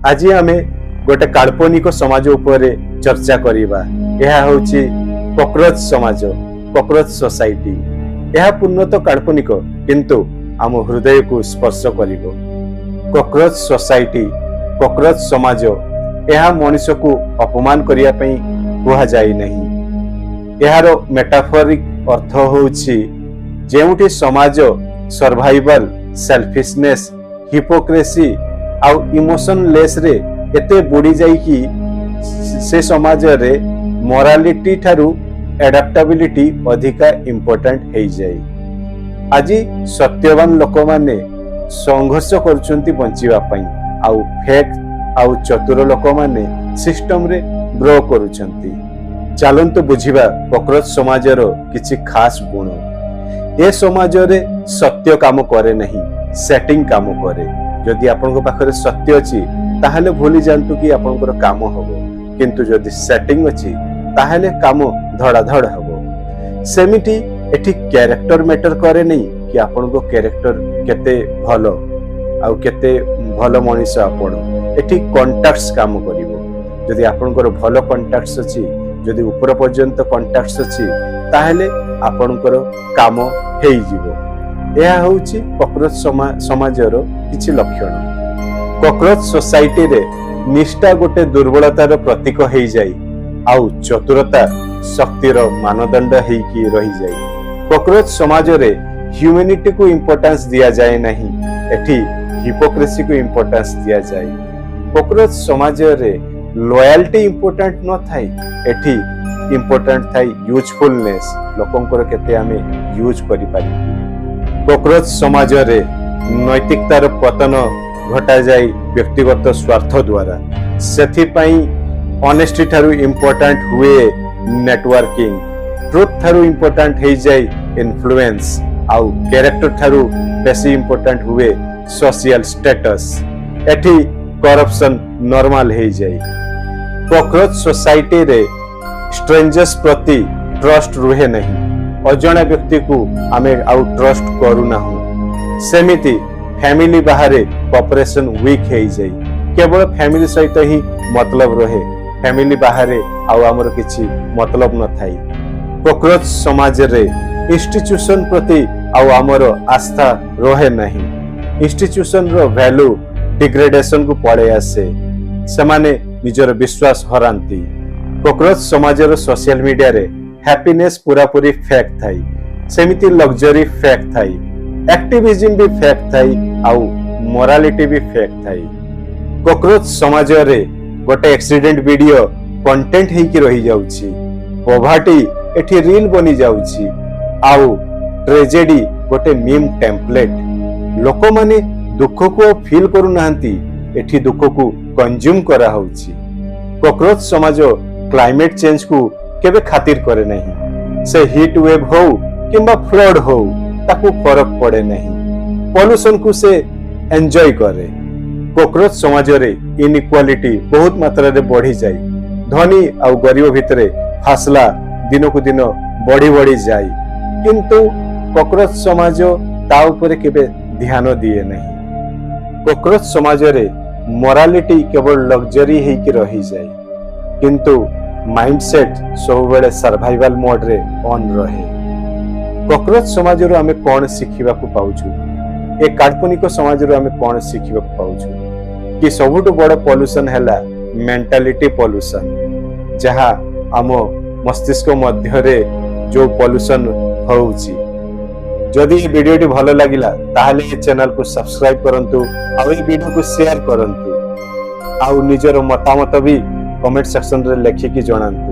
आज आमे गोटे काल्पनिक समाज उपरे चर्चा करिबा। यह होची कॉकरोच समाज, कॉकरोच सोसाइटी। यह पूर्णतः काल्पनिक किंतु आम हृदय को स्पर्श करिबो। कॉकरोच सोसाइटी, कॉकरोच समाज यह मनुष्य को अपमान करिया पई कुहा जाई नहीं। यार मेटाफोरिक अर्थ होची जेउठी समाज सर्वाइवल, सेल्फिशनेस, हिपोक्रेसी आउ इमोशनलेस रे एते बुड़ी जाई कि से समाज रे मोरालिटी थारु एडाप्टेबिलिटी अधिका इंपोर्टेंट हे जाई। आज सत्यवान लोक माने संघर्ष करूछंती बंचिबा पई, आउ फेक आउ चतुर लोक माने सिस्टम रे ग्रो करूछंती। चलंतु बुझिबा कॉकरोच समाजर किछि खास गुण। ए समाज रे सत्य काम करे नहीं, सेटिंग काम करे। जदि आपन पाखरे सत्य अछि ताहले भूली जानतु कि आपनकर काम हबो, किंतु जदि सेटिंग अछि ताहले काम धड़ाधड़ हबो। सेमिटी एठी कैरेक्टर मैटर करे नहीं कि आपनको कैरेक्टर केते भलो आउ केते भलो मनीष आपण। एठी कॉन्टैक्ट्स काम करिवो। जदि आपनकर भलो कॉन्टैक्ट्स अछि, जदि ऊपर पर्यंत कॉन्टैक्ट्स अछि ताहले आपनकर काम हेई जिवो। यह होची कॉकरोच समाजर किछि लक्षण। कॉकरोच सोसाइटी रे निष्ठा गोटे दुर्बलतार प्रतीक हेई जाई, आउ चतुरता शक्तिर मानदंड हेई रही जाई। कॉकरोच समाज रे ह्यूमैनिटी को इंपोर्टेंस दिया जाए नहीं, एठी हिपोक्रेसी को इंपोर्टेंस दिया जाए। कॉकरोच समाज रे लॉयल्टी इंपोर्टेंट न थाई, एठी इंपोर्टेंट थाई यूजफुलनेस, लोकंकर केते आमे यूज करि पारि। कॉकरोच समाज रे नैतिकतार पतन घटा जाई व्यक्तिगत स्वार्थ द्वारा। सेथि पई ऑनेस्टी थारु इंपोर्टेंट हुए नेटवर्किंग, ट्रुथ थारु इंपोर्टेंट हे जाई इन्फ्लुएंस, आउ कैरेक्टर थारु बेसी इंपोर्टेंट हुए सोशल स्टेटस। एठी करप्शन नॉर्मल हे जाई। कॉकरोच सोसाइटी रे स्ट्रेंजर्स प्रति ट्रस्ट रुहे नहीं। अजणा व्यक्ति को आमे आउ ट्रस्ट करू नाहु। सेमिति फैमिली बाहरे कोऑपरेशन वीक हे जाई। केवल फैमिली सहित ही मतलब रहे, फैमिली बाहरे आउ हमर किछि मतलब न थाई। कॉकरोच समाज रे इंस्टीट्यूशन प्रति आउ हमर आस्था रहे नहीं। इंस्टीट्यूशन रो वैल्यू डिग्रेडेशन को पड़े आसे, सेमाने निजर विश्वास हरांती। कॉकरोच समाजर सोशल मीडिया रे हैप्पीनेस पूरा पूरी फेक थाई, सेमिति लग्जरी फेक थाई, एक्टिविज्म भी फेक थाई, आउ मोरालिटी भी फेक थाई। कॉकरोच समाज रे गोटे एक्सीडेंट वीडियो कंटेंट हे कि रही जाउची, पोवर्टी एठी रील बनी जाउची, आउ ट्रेजेडी गोटे मीम टेम्पलेट। लोक माने दुख को फील करू नाहंती, एठी दुख को कंज्यूम करा होउची। कॉकरोच समाज क्लाइमेट चेंज को केबे खातिर करे नहीं। से हीट वेव हो किंबा फ्लड हो ताकू फरक पड़े नहीं। पॉल्यूशन को से एंजॉय करे। कॉकरोच समाज रे इनइक्वालिटी बहुत मात्रा रे बढ़ी जाई। धनी आउ गरीब भितरे फासला दिन को दिन बढ़ी बढ़ी जाई, किंतु कॉकरोच समाज ता ऊपर केबे ध्यान दिए नहीं। कॉकरोच समाज रे मोरालिटी केवल लग्जरी हे कि रही जाई, किंतु माइंडसेट सब बेले सर्वाइवल मोड रे ऑन रहे। कॉकरोच समाज रो हमें कोन सिखिबा को पाउछु? ए काल्पनिक समाज रो हमें कोन सिखिबा को पाउछु कि सबुठ बड़ पॉल्यूशन हैला मेंटालिटी पॉल्यूशन, जहा आम मस्तिष्क मध्य रे जो पॉल्यूशन होउची। जदि ये वीडियो टी भलो लागिला ताहले ये चैनल को सब्सक्राइब करंतु, आ ये वीडियो को शेयर करंतु, आ निजर मतामत भी कमेंट सेक्शन रे लिखि कि जणांतु।